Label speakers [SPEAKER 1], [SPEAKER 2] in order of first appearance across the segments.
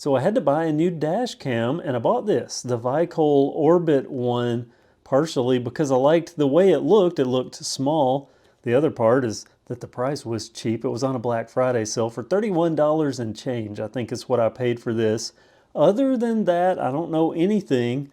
[SPEAKER 1] So I had to buy a new dash cam, and I bought this, the Vycol Orbit one, partially because I liked the way it looked. It looked small. The other part is that the price was cheap. It was on a Black Friday sale for $31 and change, I think is what I paid for this. Other than that, I don't know anything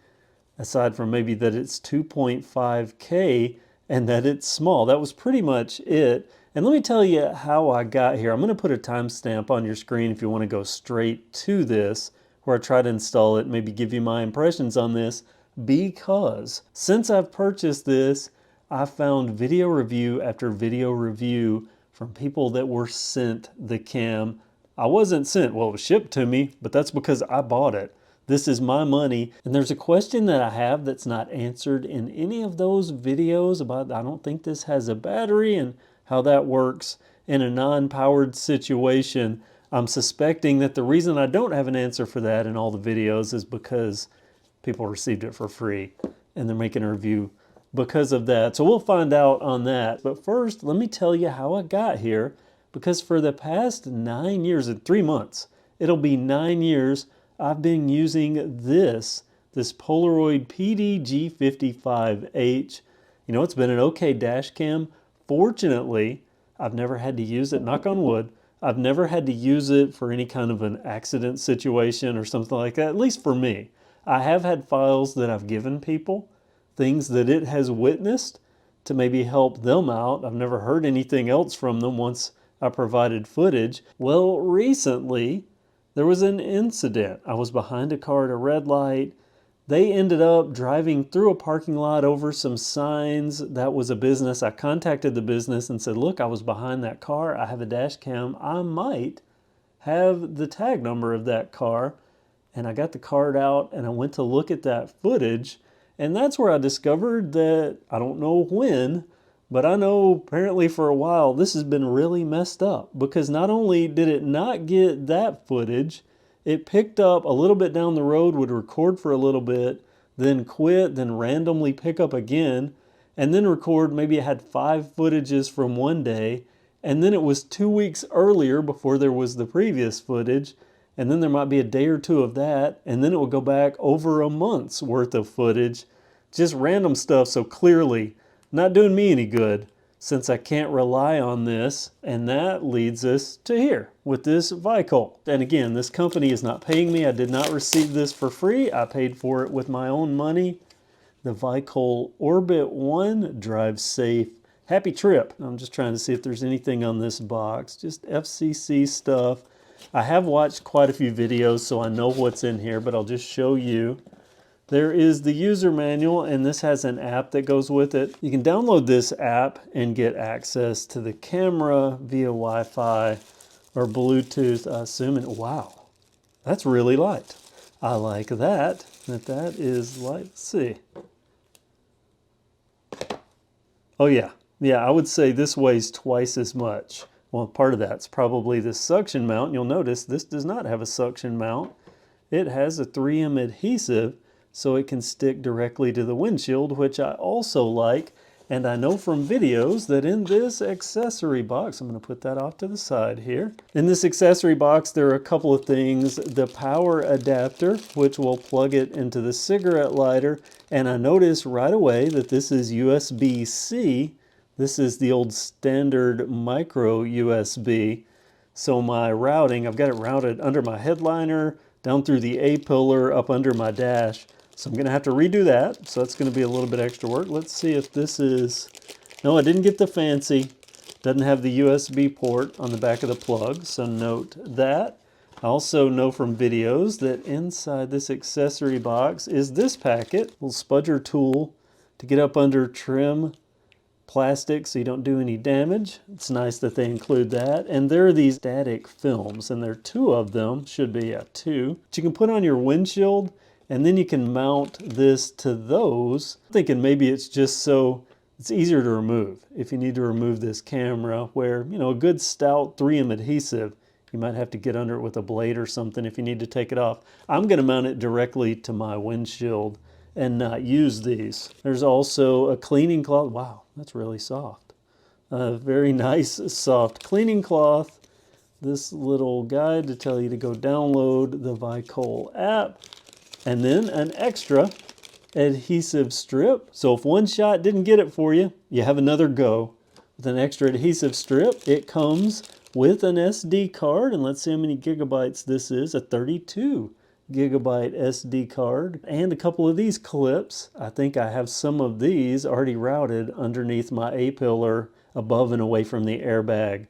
[SPEAKER 1] aside from maybe that it's 2.5K and that it's small. That was pretty much it. And let me tell you how I got here. I'm going to put a timestamp on your screen if you want to go straight to this, where I try to install it, maybe give you my impressions on this, because since I've purchased this, I found video review after video review from people that were sent the cam. I wasn't sent, well, it was shipped to me, but that's because I bought it. This is my money. And there's a question that I have that's not answered in any of those videos about, I don't think this has a battery and how that works in a non-powered situation. I'm suspecting that the reason I don't have an answer for that in all the videos is because people received it for free and they're making a review because of that. So we'll find out on that. But first, let me tell you how I got here, because for the past 9 years and 3 months, it'll be 9 years, I've been using this Polaroid PD-G55H. You know, it's been an okay dash cam. Fortunately, I've never had to use it, knock on wood. I've never had to use it for any kind of an accident situation or something like that, at least for me. I have had files that I've given people, things that it has witnessed to maybe help them out. I've never heard anything else from them once I provided footage. Well, recently, there was an incident. I was behind a car at a red light. They ended up driving through a parking lot over some signs. That was a business. I contacted the business and said, look, I was behind that car. I have a dash cam. I might have the tag number of that car. And I got the card out and I went to look at that footage. And that's where I discovered that, I don't know when, but I know apparently for a while this has been really messed up, because not only did it not get that footage, it picked up a little bit down the road, would record for a little bit, then quit, then randomly pick up again, and then record. Maybe it had 5 footages from one day, and then it was 2 weeks earlier before there was the previous footage, and then there might be a day or two of that, and then it would go back over a month's worth of footage. Just random stuff, so clearly not doing me any good, since I can't rely on this. And that leads us to here with this Vycol. And again, this company is not paying me. I did not receive this for free. I paid for it with my own money. The Vycol Orbit 1, drive safe, happy trip. I'm just trying to see if there's anything on this box, just FCC stuff. I have watched quite a few videos, so I know what's in here, but I'll just show you. There is the user manual, and this has an app that goes with it. You can download this app and get access to the camera via Wi-Fi or Bluetooth, I assume. And wow, that's really light. I like that is light. Let's see. Oh yeah, I would say this weighs twice as much. Well, part of that's probably this suction mount. You'll notice this does not have a suction mount. It has a 3M adhesive, so it can stick directly to the windshield, which I also like. And I know from videos that in this accessory box, I'm going to put that off to the side here. In this accessory box, there are a couple of things. The power adapter, which will plug it into the cigarette lighter. And I noticed right away that this is USB-C. This is the old standard micro USB. So my routing, I've got it routed under my headliner, down through the A-pillar, up under my dash. So I'm going to have to redo that. So that's going to be a little bit extra work. Let's see if this is... No, I didn't get the fancy. Doesn't have the USB port on the back of the plug. So note that. I also know from videos that inside this accessory box is this packet. Little spudger tool to get up under trim plastic so you don't do any damage. It's nice that they include that. And there are these static films, and there are 2 of them. Should be 2. That you can put on your windshield. And then you can mount this to those. I'm thinking maybe it's just so it's easier to remove. If you need to remove this camera, where, you know, a good stout 3M adhesive, you might have to get under it with a blade or something if you need to take it off. I'm going to mount it directly to my windshield and not use these. There's also a cleaning cloth. Wow, that's really soft. A very nice soft cleaning cloth this little guide to tell you to go download the Vycol app, and then an extra adhesive strip. So if one shot didn't get it for you, you have another go. With an extra adhesive strip, it comes with an SD card, and let's see how many gigabytes this is, a 32 gigabyte SD card, and a couple of these clips. I think I have some of these already routed underneath my A-pillar above and away from the airbag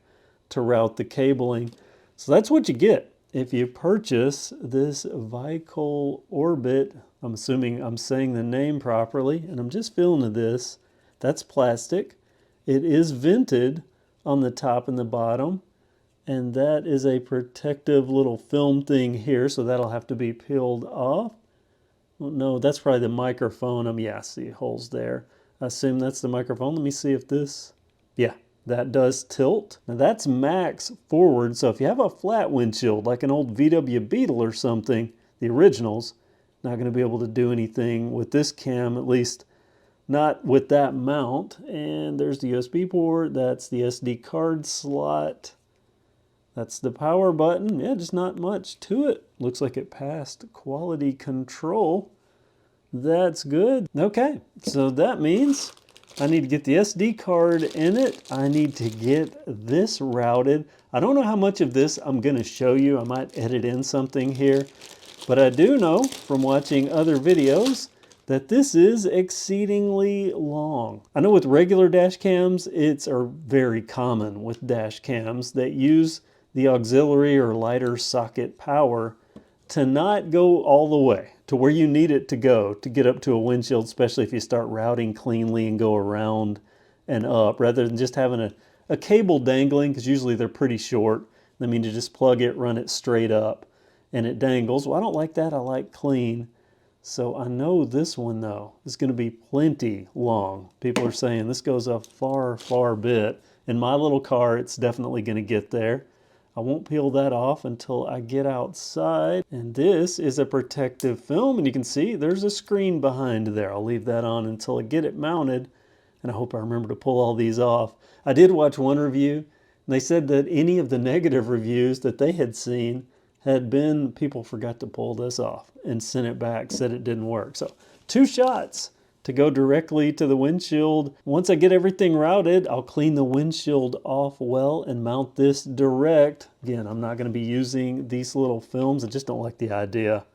[SPEAKER 1] to route the cabling. So that's what you get if you purchase this Vycol Orbit. I'm assuming I'm saying the name properly, and I'm just feeling of this. That's plastic. It is vented on the top and the bottom, and that is a protective little film thing here, so that'll have to be peeled off. Well, no, that's probably the microphone. Yeah, see holes there. I assume that's the microphone. Let me see if this, yeah, that does tilt. Now that's max forward, so if you have a flat windshield, like an old VW Beetle or something, the originals, not going to be able to do anything with this cam, at least not with that mount. And there's the USB port, that's the SD card slot. That's the power button. Yeah, just not much to it. Looks like it passed quality control. That's good. Okay, so that means I need to get the SD card in it. I need to get this routed. I don't know how much of this I'm going to show you. I might edit in something here. But I do know from watching other videos that this is exceedingly long. I know with regular dash cams, it's very common with dash cams that use the auxiliary or lighter socket power to not go all the way to where you need it to go to get up to a windshield, especially if you start routing cleanly and go around and up, rather than just having a cable dangling, because usually they're pretty short. I mean, you just plug it, run it straight up, and it dangles. Well, I don't like that. I like clean. So I know this one, though, is going to be plenty long. People are saying this goes a far, far bit. In my little car, it's definitely going to get there. I won't peel that off until I get outside. And this is a protective film, and you can see there's a screen behind there. I'll leave that on until I get it mounted, and I hope I remember to pull all these off. I did watch one review, and they said that any of the negative reviews that they had seen had been people forgot to pull this off and sent it back, said it didn't work. So 2 shots to go directly to the windshield. Once I get everything routed, I'll clean the windshield off well and mount this direct. Again, I'm not going to be using these little films. I just don't like the idea.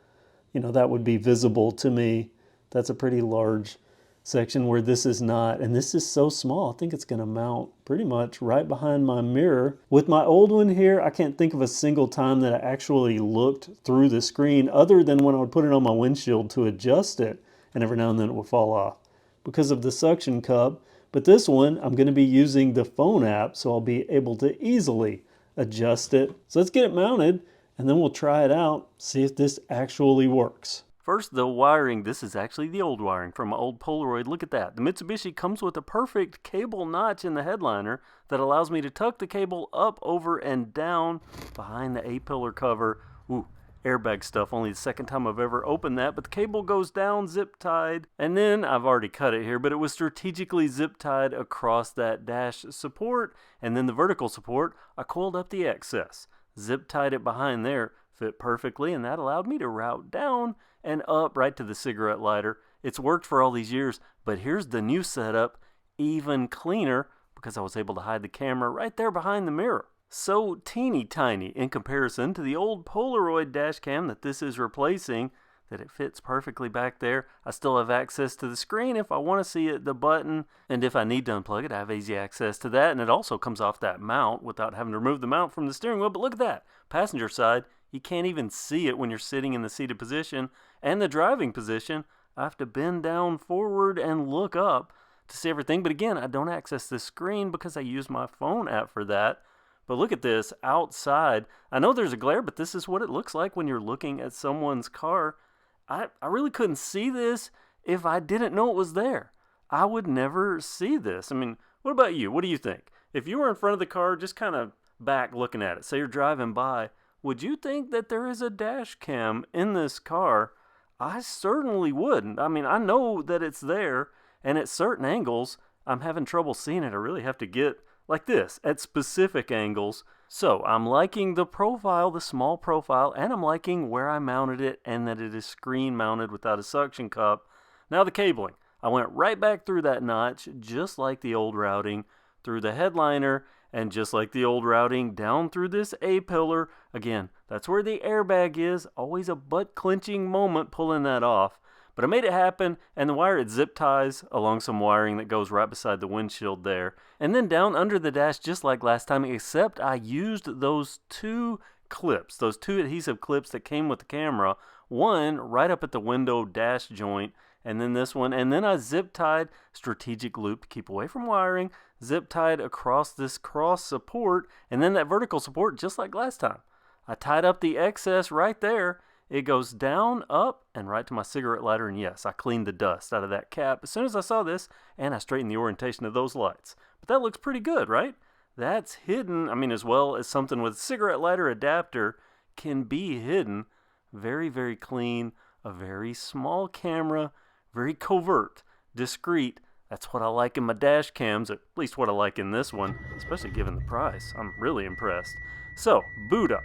[SPEAKER 1] You know, that would be visible to me. That's a pretty large section where this is not, and this is so small. I think it's going to mount pretty much right behind my mirror. With my old one here, I can't think of a single time that I actually looked through the screen other than when I would put it on my windshield to adjust it, and every now and then it would fall off because of the suction cup. But this one, I'm going to be using the phone app, so I'll be able to easily adjust it. So let's get it mounted, and then we'll try it out, see if this actually works. First, the wiring. This is actually the old wiring from my old Polaroid. Look at that. The Mitsubishi comes with a perfect cable notch in the headliner that allows me to tuck the cable up, over, and down behind the A-pillar cover. Ooh, airbag stuff. Only the second time I've ever opened that, but the cable goes down zip-tied. And then, I've already cut it here, but it was strategically zip-tied across that dash support, and then the vertical support, I coiled up the excess. Zip-tied it behind there, fit perfectly, and that allowed me to route down and up right to the cigarette lighter. It's worked for all these years, but here's the new setup, even cleaner, because I was able to hide the camera right there behind the mirror. So teeny tiny in comparison to the old Polaroid dash cam that this is replacing, that it fits perfectly back there. I still have access to the screen if I want to see it, the button, and if I need to unplug it, I have easy access to that, and it also comes off that mount without having to remove the mount from the steering wheel. But look at that, passenger side, you can't even see it when you're sitting in the seated position, and the driving position, I have to bend down forward and look up to see everything. But again, I don't access this screen because I use my phone app for that. But look at this outside. I know there's a glare, but this is what it looks like when you're looking at someone's car. I really couldn't see this if I didn't know it was there. I would never see this. I mean, what about you? What do you think? If you were in front of the car, just kind of back looking at it, say you're driving by, would you think that there is a dash cam in this car? I certainly would. I mean, I know that it's there, and at certain angles, I'm having trouble seeing it. I really have to get like this at specific angles
[SPEAKER 2] So I'm liking the profile, the small profile, and I'm liking where I mounted it and that it is screen mounted without a suction cup. Now the cabling. I went right back through that notch, just like the old routing, through the headliner, and just like the old routing, down through this A-pillar. Again, that's where the airbag is. Always a butt-clenching moment pulling that off. But I made it happen, and the wire, it zip ties along some wiring that goes right beside the windshield there. And then down under the dash, just like last time, except I used those two clips, those two adhesive clips that came with the camera. One right up at the window dash joint, and then this one. And then I zip tied, strategic loop to keep away from wiring, zip tied across this cross support, and then that vertical support just like last time. I tied up the excess right there. It goes down, up, and right to my cigarette lighter, and yes, I cleaned the dust out of that cap as soon as I saw this, and I straightened the orientation of those lights. But that looks pretty good, right? That's hidden, as well as something with cigarette lighter adapter can be hidden. Very, very clean, a very small camera, very covert, discreet. That's what I like in my dash cams, at least what I like in this one, especially given the price. I'm really impressed. So, boot up.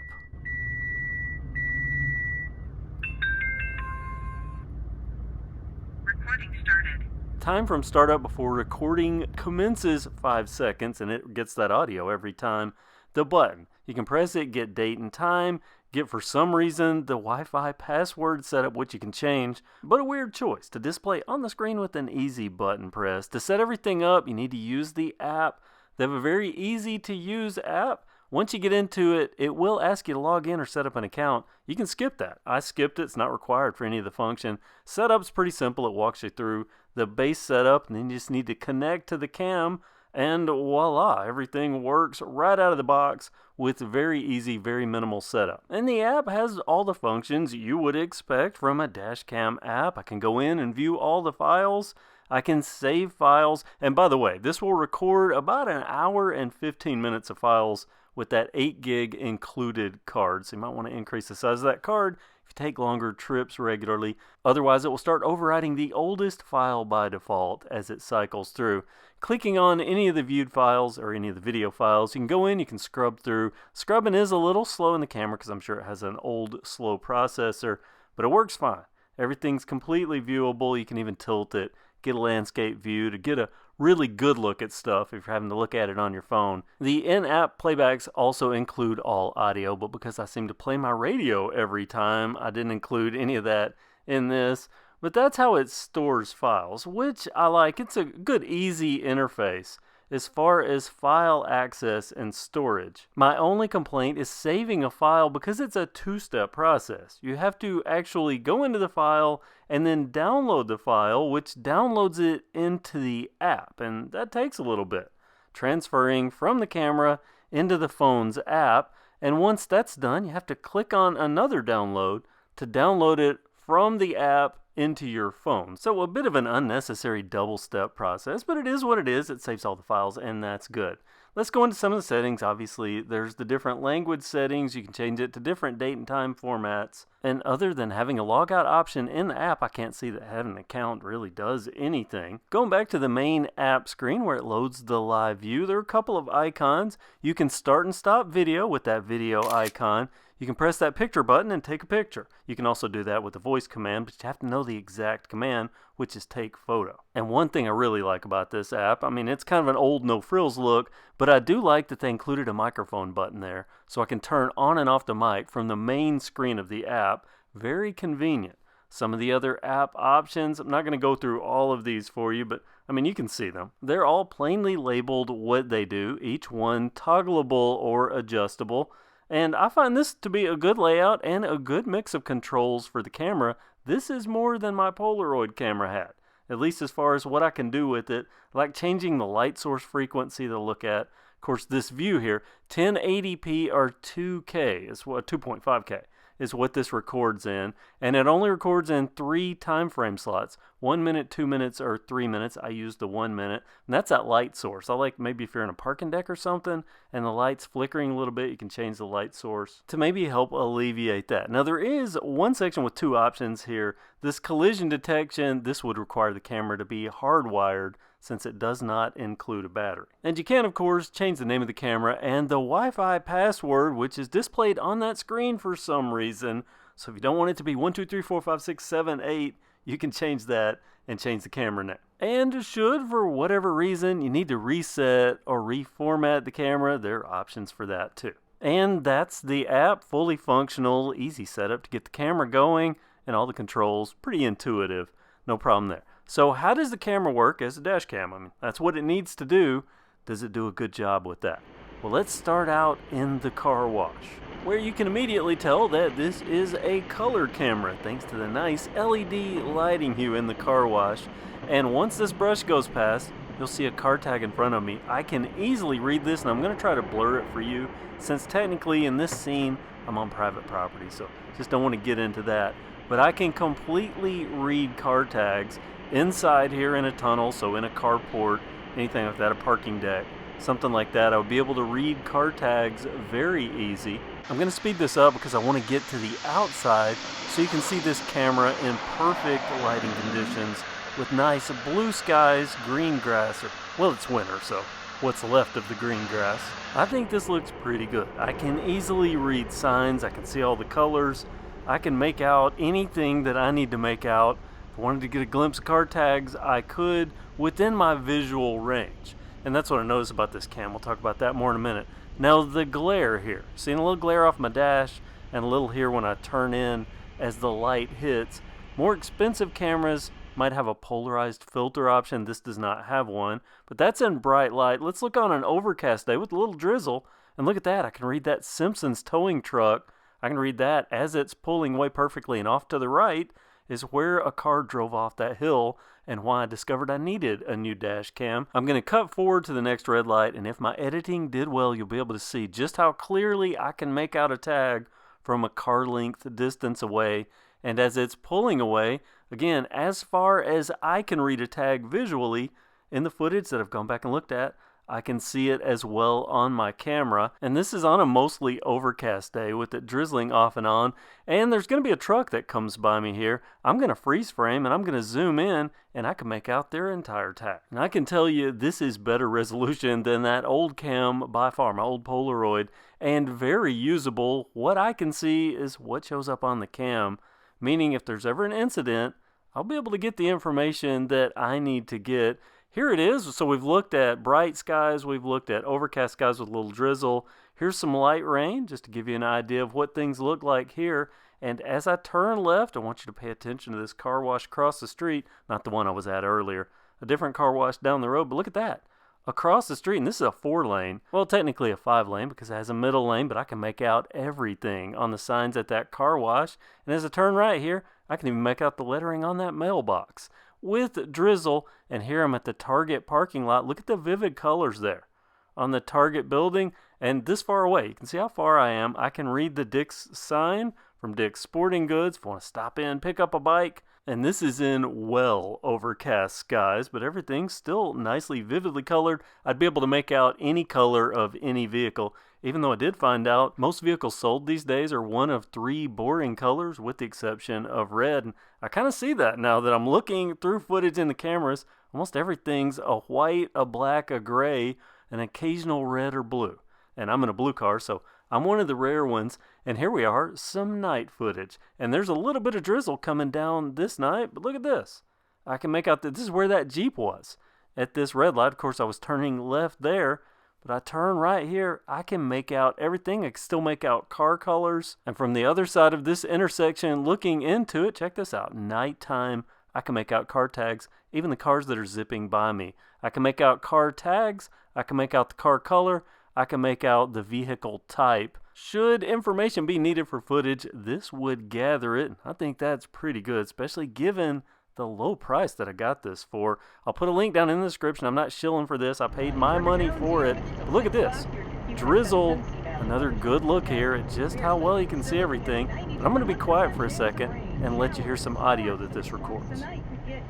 [SPEAKER 2] Time from startup before recording commences 5 seconds, and it gets that audio every time. The button. You can press it, get date and time, get for some reason the Wi-Fi password setup, which you can change, but a weird choice to display on the screen with an easy button press. To set everything up, you need to use the app. They have a very easy to use app. Once you get into it, it will ask you to log in or set up an account. You can skip that. I skipped it. It's not required for any of the function. Setup's pretty simple. It walks you through the base setup, and then you just need to connect to the cam, and voila, everything works right out of the box with very easy, very minimal setup. And the app has all the functions you would expect from a dash cam app. I can go in and view all the files. I can save files. And by the way, this will record about an hour and 15 minutes of files with that 8 gig included card. So you might want to increase the size of that card if you take longer trips regularly. Otherwise, it will start overwriting the oldest file by default as it cycles through. Clicking on any of the viewed files or any of the video files, you can go in, you can scrub through. Scrubbing is a little slow in the camera because I'm sure it has an old, slow processor, but it works fine. Everything's completely viewable. You can even tilt it, get a landscape view to get a really good look at stuff if you're having to look at it on your phone. The in-app playbacks also include all audio, but because I seem to play my radio every time, I didn't include any of that in this. But that's how it stores files, which I like. It's a good, easy interface as far as file access and storage. My only complaint is saving a file because it's a two-step process. You have to actually go into the file and then download the file, which downloads it into the app, and that takes a little bit. Transferring from the camera into the phone's app, and once that's done, you have to click on another download to download it from the app into your phone. So a bit of an unnecessary double-step process, but it is what it is. It saves all the files, and that's good. Let's go into some of the settings. Obviously, there's the different language settings. You can change it to different date and time formats. And other than having a logout option in the app, I can't see that having an account really does anything. Going back to the main app screen where it loads the live view, there are a couple of icons. You can start and stop video with that video icon. You can press that picture button and take a picture. You can also do that with the voice command, but you have to know the exact command, which is take photo. And one thing I really like about this app, it's kind of an old no frills look, but I do like that they included a microphone button there, so I can turn on and off the mic from the main screen of the app. Very convenient. Some of the other app options, I'm not going to go through all of these for you, but you can see them. They're all plainly labeled what they do, each one toggleable or adjustable. And I find this to be a good layout and a good mix of controls for the camera. This is more than my Polaroid camera had, at least as far as what I can do with it, like changing the light source frequency to look at. Of course, this view here, 1080p or 2K, is what 2.5K is what this records in, and it only records in 3 time frame slots, 1 minute, 2 minutes, or 3 minutes. I use the 1 minute, and that's that light source. I like maybe if you're in a parking deck or something and the light's flickering a little bit, you can change the light source to maybe help alleviate that. Now there is one section with 2 options here. This collision detection, this would require the camera to be hardwired, since it does not include a battery. And you can, of course, change the name of the camera and the Wi-Fi password, which is displayed on that screen for some reason. So if you don't want it to be 1, 2, 3, 4, 5, 6, 7, 8, you can change that and change the camera name. And should, for whatever reason, you need to reset or reformat the camera, there are options for that too. And that's the app, fully functional, easy setup to get the camera going, and all the controls, pretty intuitive, no problem there. So how does the camera work as a dash cam? I mean, that's what it needs to do. Does it do a good job with that? Well, let's start out in the car wash, where you can immediately tell that this is a color camera thanks to the nice LED lighting hue in the car wash. And once this brush goes past, you'll see a car tag in front of me. I can easily read this, and I'm going to try to blur it for you since technically in this scene I'm on private property, so just don't want to get into that. But I can completely read car tags inside here in a tunnel, so in a carport, anything like that, a parking deck, something like that. I would be able to read car tags very easy. I'm going to speed this up because I want to get to the outside so you can see this camera in perfect lighting conditions with nice blue skies, green grass, or, well, it's winter, so what's left of the green grass. I think this looks pretty good. I can easily read signs, I can see all the colors, I can make out anything that I need to make out. If I wanted to get a glimpse of car tags, I could within my visual range. And that's what I noticed about this cam. We'll talk about that more in a minute. Now the glare here. Seeing a little glare off my dash and a little here when I turn in as the light hits. More expensive cameras might have a polarized filter option. This does not have one, but that's in bright light. Let's look on an overcast day with a little drizzle, and look at that. I can read that Simpsons towing truck. I can read that as it's pulling away perfectly, and off to the right is where a car drove off that hill and why I discovered I needed a new dash cam. I'm going to cut forward to the next red light, and if my editing did well, you'll be able to see just how clearly I can make out a tag from a car length distance away. And as it's pulling away, again, as far as I can read a tag visually in the footage that I've gone back and looked at, I can see it as well on my camera. And this is on a mostly overcast day with it drizzling off and on. And there's going to be a truck that comes by me here. I'm going to freeze frame and I'm going to zoom in and I can make out their entire tag. And I can tell you this is better resolution than that old cam by far, my old Polaroid, and very usable. What I can see is what shows up on the cam. Meaning if there's ever an incident, I'll be able to get the information that I need to get. Here it is. So we've looked at bright skies. We've looked at overcast skies with a little drizzle. Here's some light rain, just to give you an idea of what things look like here. And as I turn left, I want you to pay attention to this car wash across the street. Not the one I was at earlier. A different car wash down the road, but look at that. Across the street, and this is a 4-lane, well, technically a 5-lane because it has a middle lane, but I can make out everything on the signs at that car wash. And as I turn right here, I can even make out the lettering on that mailbox with drizzle. And here I'm at the Target parking lot. Look at the vivid colors there on the Target building. And this far away, you can see how far I am. I can read the Dick's sign from Dick's Sporting Goods if I want to stop in, pick up a bike. And this is in well overcast skies, but everything's still nicely vividly colored. I'd be able to make out any color of any vehicle, even though I did find out most vehicles sold these days are one of 3 boring colors with the exception of red. And I kind of see that now that I'm looking through footage in the cameras. Almost everything's a white, a black, a gray, an occasional red or blue. And I'm in a blue car, so I'm one of the rare ones. And here we are, some night footage. And there's a little bit of drizzle coming down this night, but look at this. I can make out that this is where that Jeep was at this red light. Of course, I was turning left there, but I turn right here. I can make out everything. I can still make out car colors. And from the other side of this intersection, looking into it, check this out, nighttime, I can make out car tags, even the cars that are zipping by me. I can make out car tags. I can make out the car color. I can make out the vehicle type. Should information be needed for footage, this would gather it. I think that's pretty good, especially given the low price that I got this for. I'll put a link down in the description. I'm not shilling for this. I paid my money for it. But look at this. Drizzle. Another good look here at just how well you can see everything. But I'm going to be quiet for a second and let you hear some audio that this records.
[SPEAKER 3] Tonight we get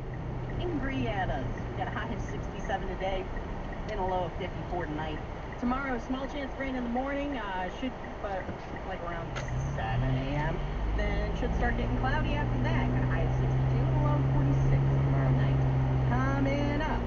[SPEAKER 3] angry at us. We got a high of 67 today, then a low of 54 tonight. Tomorrow, small chance of rain in the morning, should like around 7 a.m. Then should start getting cloudy after that. Got a high of 62 and a low of 46 tomorrow night. Coming up,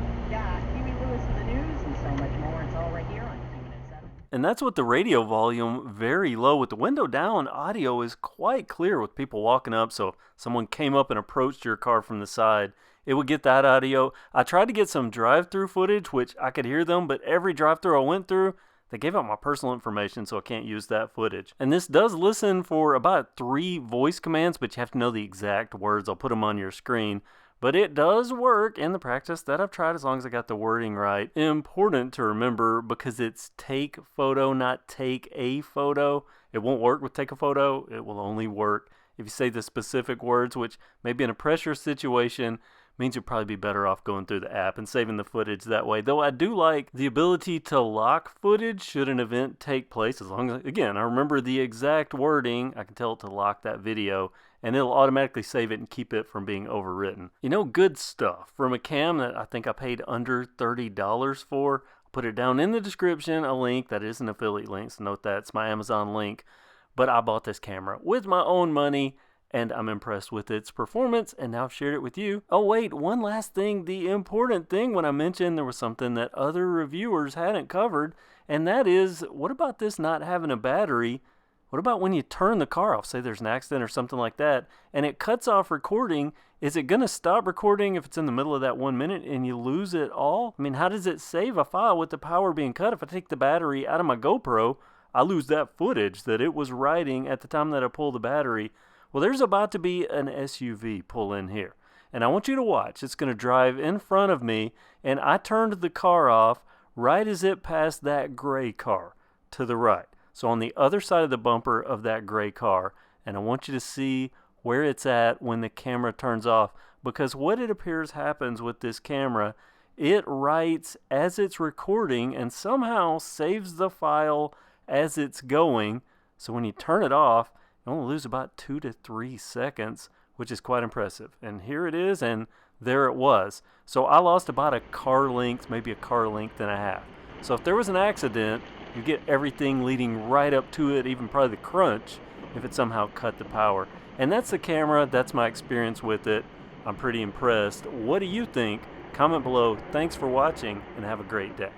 [SPEAKER 3] Huey Lewis and the News and so much more. It's all right here on Q7.
[SPEAKER 2] And that's with the radio volume very low. With the window down, audio is quite clear with people walking up. So if someone came up and approached your car from the side, it would get that audio. I tried to get some drive-through footage, which I could hear them, but every drive-through I went through, they gave out my personal information, so I can't use that footage. And this does listen for about 3 voice commands, but you have to know the exact words. I'll put them on your screen. But it does work in the practice that I've tried as long as I got the wording right. Important to remember because it's take photo, not take a photo. It won't work with take a photo. It will only work if you say the specific words, which maybe in a pressure situation means you'll probably be better off going through the app and saving the footage that way. Though I do like the ability to lock footage should an event take place, as long as, again, I remember the exact wording, I can tell it to lock that video, and it'll automatically save it and keep it from being overwritten. You know, good stuff from a cam that I think I paid under $30 for. I'll put it down in the description, a link that is an affiliate link, so note that it's my Amazon link. But I bought this camera with my own money, and I'm impressed with its performance, and now I've shared it with you. Oh wait, one last thing, the important thing when I mentioned there was something that other reviewers hadn't covered, and that is, what about this not having a battery? What about when you turn the car off, say there's an accident or something like that, and it cuts off recording? Is it going to stop recording if it's in the middle of that 1 minute and you lose it all? I mean, how does it save a file with the power being cut? If I take the battery out of my GoPro, I lose that footage that it was writing at the time that I pull the battery. Well, there's about to be an SUV pull in here, and I want you to watch. It's going to drive in front of me, and I turned the car off right as it passed that gray car to the right. So on the other side of the bumper of that gray car, and I want you to see where it's at when the camera turns off, because what it appears happens with this camera, it writes as it's recording and somehow saves the file as it's going. So when you turn it off, you only lose about 2 to 3 seconds, which is quite impressive. And here it is, and there it was. So I lost about a car length, maybe a car length and a half. So if there was an accident, you get everything leading right up to it, even probably the crunch, if it somehow cut the power. And that's the camera. That's my experience with it. I'm pretty impressed. What do you think? Comment below. Thanks for watching, and have a great day.